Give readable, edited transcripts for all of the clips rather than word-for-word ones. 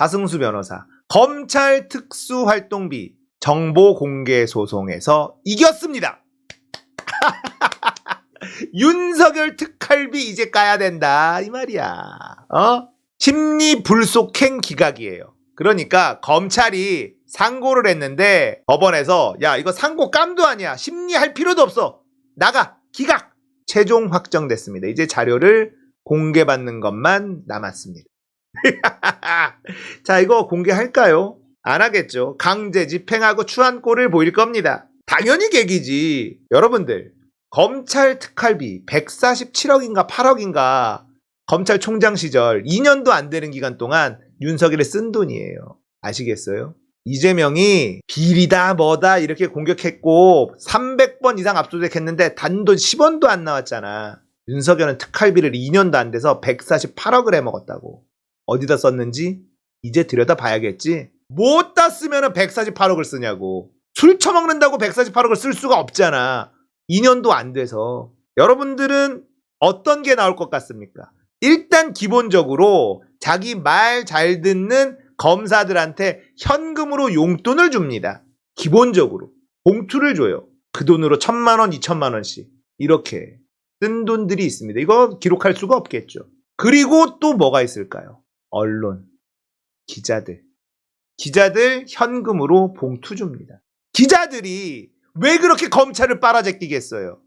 하승수 변호사 검찰 특수활동비 정보공개소송에서 이겼습니다. 윤석열 특활비 이제 까야 된다 이 말이야. 심리 불속행 기각이에요. 그러니까 검찰이 상고를 했는데 법원에서 야 이거 상고 깜도 아니야. 심리할 필요도 없어. 나가. 기각. 최종 확정됐습니다. 이제 자료를 공개받는 것만 남았습니다. 자 이거 공개할까요? 안 하겠죠. 강제 집행하고 추한 꼴을 보일 겁니다. 당연히 계기지. 여러분들 검찰 특활비 147억인가 8억인가 검찰총장 시절 2년도 안 되는 기간 동안 윤석열이 쓴 돈이에요. 아시겠어요? 이재명이 비리다 뭐다 이렇게 공격했고 300번 이상 압수수색했는데 단돈 10원도 안 나왔잖아. 윤석열은 특활비를 2년도 안 돼서 148억을 해먹었다고. 어디다 썼는지 이제 들여다봐야겠지. 뭐다 쓰면 148억을 쓰냐고. 술 처먹는다고 148억을 쓸 수가 없잖아. 2년도 안 돼서. 여러분들은 어떤 게 나올 것 같습니까? 일단 기본적으로 자기 말 잘 듣는 검사들한테 현금으로 용돈을 줍니다. 기본적으로 봉투를 줘요. 그 돈으로 1,000만 원, 2,000만 원씩 이렇게 쓴 돈들이 있습니다. 이거 기록할 수가 없겠죠. 그리고 또 뭐가 있을까요? 언론, 기자들 현금으로 봉투 줍니다. 기자들이 왜 그렇게 검찰을 빨아제끼겠어요?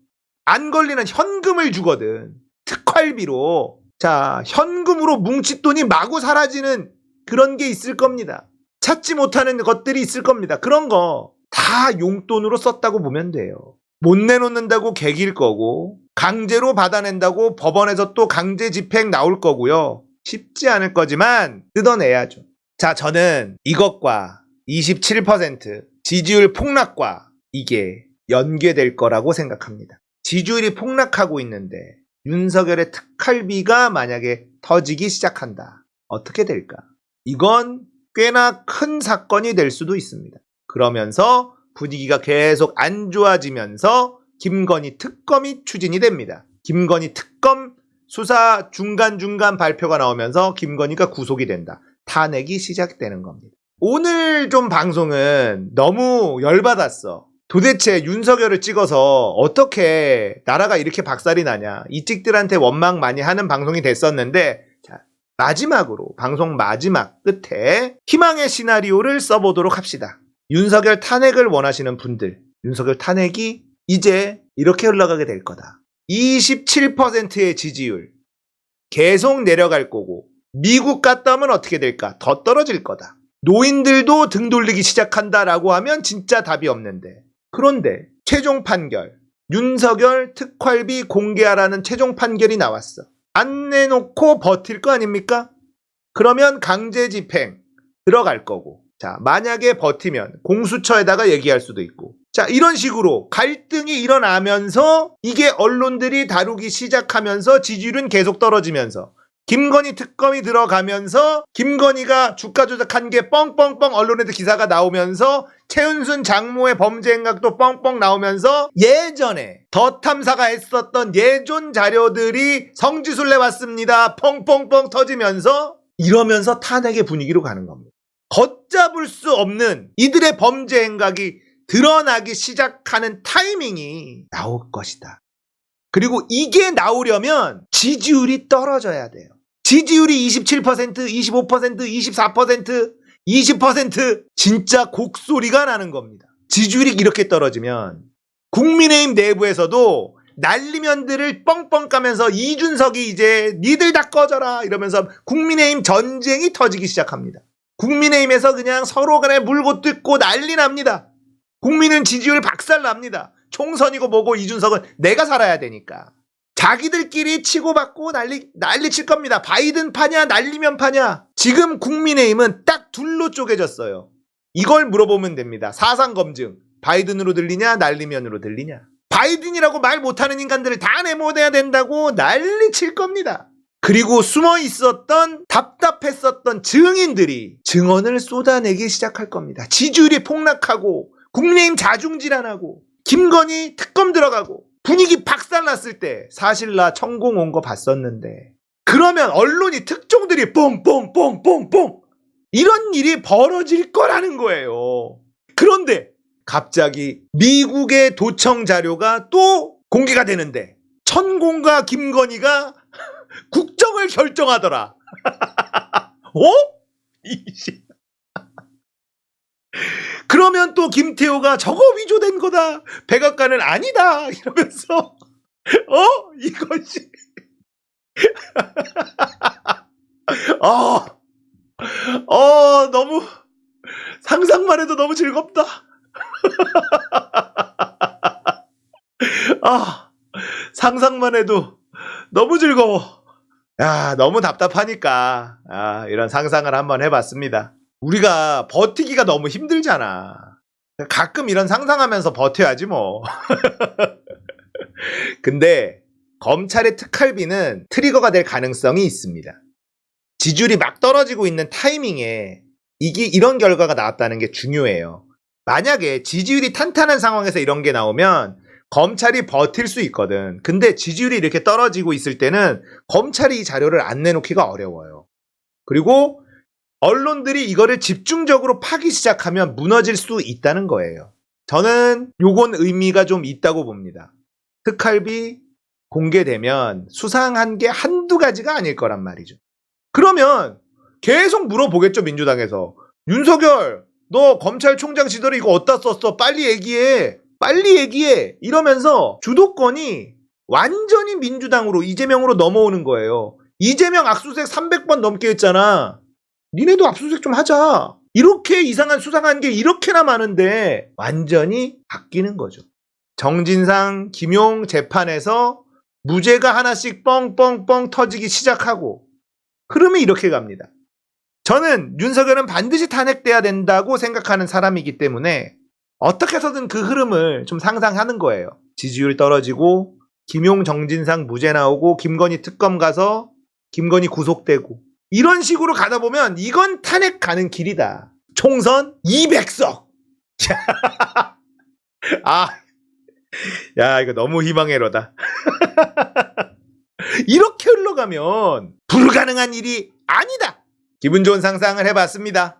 안 걸리는 현금을 주거든. 특활비로. 자, 현금으로 뭉친 돈이 마구 사라지는 그런 게 있을 겁니다. 찾지 못하는 것들이 있을 겁니다. 그런 거 다 용돈으로 썼다고 보면 돼요. 못 내놓는다고 개길 거고 강제로 받아낸다고 법원에서 또 강제 집행 나올 거고요. 쉽지 않을 거지만 뜯어내야죠. 자, 저는 이것과 27% 지지율 폭락과 이게 연계될 거라고 생각합니다. 지지율이 폭락하고 있는데 윤석열의 특활비가 만약에 터지기 시작한다. 어떻게 될까? 이건 꽤나 큰 사건이 될 수도 있습니다. 그러면서 분위기가 계속 안 좋아지면서 김건희 특검이 추진이 됩니다. 김건희 특검 수사 중간중간 발표가 나오면서 김건희가 구속이 된다. 탄핵이 시작되는 겁니다. 오늘 좀 방송은 너무 열받았어. 도대체 윤석열을 찍어서 어떻게 나라가 이렇게 박살이 나냐. 이 찍들한테 원망 많이 하는 방송이 됐었는데 자, 마지막으로 방송 마지막 끝에 희망의 시나리오를 써보도록 합시다. 윤석열 탄핵을 원하시는 분들, 윤석열 탄핵이 이제 이렇게 흘러가게 될 거다. 27%의 지지율 계속 내려갈 거고 미국 갔다 오면 어떻게 될까? 더 떨어질 거다. 노인들도 등 돌리기 시작한다라고 하면 진짜 답이 없는데 그런데 최종 판결 윤석열 특활비 공개하라는 최종 판결이 나왔어. 안 내놓고 버틸 거 아닙니까? 그러면 강제 집행 들어갈 거고 자 만약에 버티면 공수처에다가 얘기할 수도 있고 자 이런 식으로 갈등이 일어나면서 이게 언론들이 다루기 시작하면서 지지율은 계속 떨어지면서 김건희 특검이 들어가면서 김건희가 주가 조작한 게 뻥뻥뻥 언론에도 기사가 나오면서 최은순 장모의 범죄 행각도 뻥뻥 나오면서 예전에 더 탐사가 했었던 예전 자료들이 성지순례 왔습니다. 뻥뻥뻥 터지면서 이러면서 탄핵의 분위기로 가는 겁니다. 걷잡을 수 없는 이들의 범죄 행각이 드러나기 시작하는 타이밍이 나올 것이다. 그리고 이게 나오려면 지지율이 떨어져야 돼요. 지지율이 27%, 25%, 24%, 20% 진짜 곡소리가 나는 겁니다. 지지율이 이렇게 떨어지면 국민의힘 내부에서도 날리면들을 뻥뻥 까면서 이준석이 이제 니들 다 꺼져라 이러면서 국민의힘 전쟁이 터지기 시작합니다. 국민의힘에서 그냥 서로 간에 물고 뜯고 난리 납니다. 국민은 지지율 박살 납니다. 총선이고 뭐고 이준석은 내가 살아야 되니까. 자기들끼리 치고받고 난리 칠 겁니다. 바이든 파냐 날리면 파냐. 지금 국민의힘은 딱 둘로 쪼개졌어요. 이걸 물어보면 됩니다. 사상검증. 바이든으로 들리냐 날리면으로 들리냐. 바이든이라고 말 못하는 인간들을 다 내보내야 된다고 난리 칠 겁니다. 그리고 숨어 있었던 답답했었던 증인들이 증언을 쏟아내기 시작할 겁니다. 지지율이 폭락하고 국민의힘 자중질환하고 김건희 특검 들어가고 분위기 박살났을 때 사실 나 천공 온 거 봤었는데 그러면 언론이 특종들이 뽕뽕뽕뽕뽕 이런 일이 벌어질 거라는 거예요. 그런데 갑자기 미국의 도청 자료가 또 공개가 되는데 천공과 김건희가 국정을 결정하더라. 이씨. 그러면 또 김태호가 저거 위조된 거다. 백악관은 아니다. 이러면서 이것이 너무 상상만 해도 너무 즐겁다. 상상만 해도 너무 즐거워. 너무 답답하니까 이런 상상을 한번 해봤습니다. 우리가 버티기가 너무 힘들잖아. 가끔 이런 상상하면서 버텨야지 뭐. 근데 검찰의 특활비는 트리거가 될 가능성이 있습니다. 지지율이 막 떨어지고 있는 타이밍에 이런 결과가 나왔다는 게 중요해요. 만약에 지지율이 탄탄한 상황에서 이런 게 나오면 검찰이 버틸 수 있거든. 근데 지지율이 이렇게 떨어지고 있을 때는 검찰이 이 자료를 안 내놓기가 어려워요. 그리고 언론들이 이거를 집중적으로 파기 시작하면 무너질 수 있다는 거예요. 저는 요건 의미가 좀 있다고 봅니다. 특활비 공개되면 수상한 게 한두 가지가 아닐 거란 말이죠. 그러면 계속 물어보겠죠, 민주당에서. 윤석열, 너 검찰총장 시절에 이거 어디다 썼어? 빨리 얘기해. 빨리 얘기해. 이러면서 주도권이 완전히 민주당으로, 이재명으로 넘어오는 거예요. 이재명 압수수색 300번 넘게 했잖아. 니네도 압수수색 좀 하자. 이렇게 이상한 수상한 게 이렇게나 많은데 완전히 바뀌는 거죠. 정진상, 김용 재판에서 무죄가 하나씩 뻥뻥뻥 터지기 시작하고 흐름이 이렇게 갑니다. 저는 윤석열은 반드시 탄핵돼야 된다고 생각하는 사람이기 때문에 어떻게 해서든 그 흐름을 좀 상상하는 거예요. 지지율 떨어지고 김용, 정진상 무죄 나오고 김건희 특검 가서 김건희 구속되고 이런 식으로 가다 보면 이건 탄핵 가는 길이다. 총선 200석. 이거 너무 희망회로다. 이렇게 흘러가면 불가능한 일이 아니다. 기분 좋은 상상을 해봤습니다.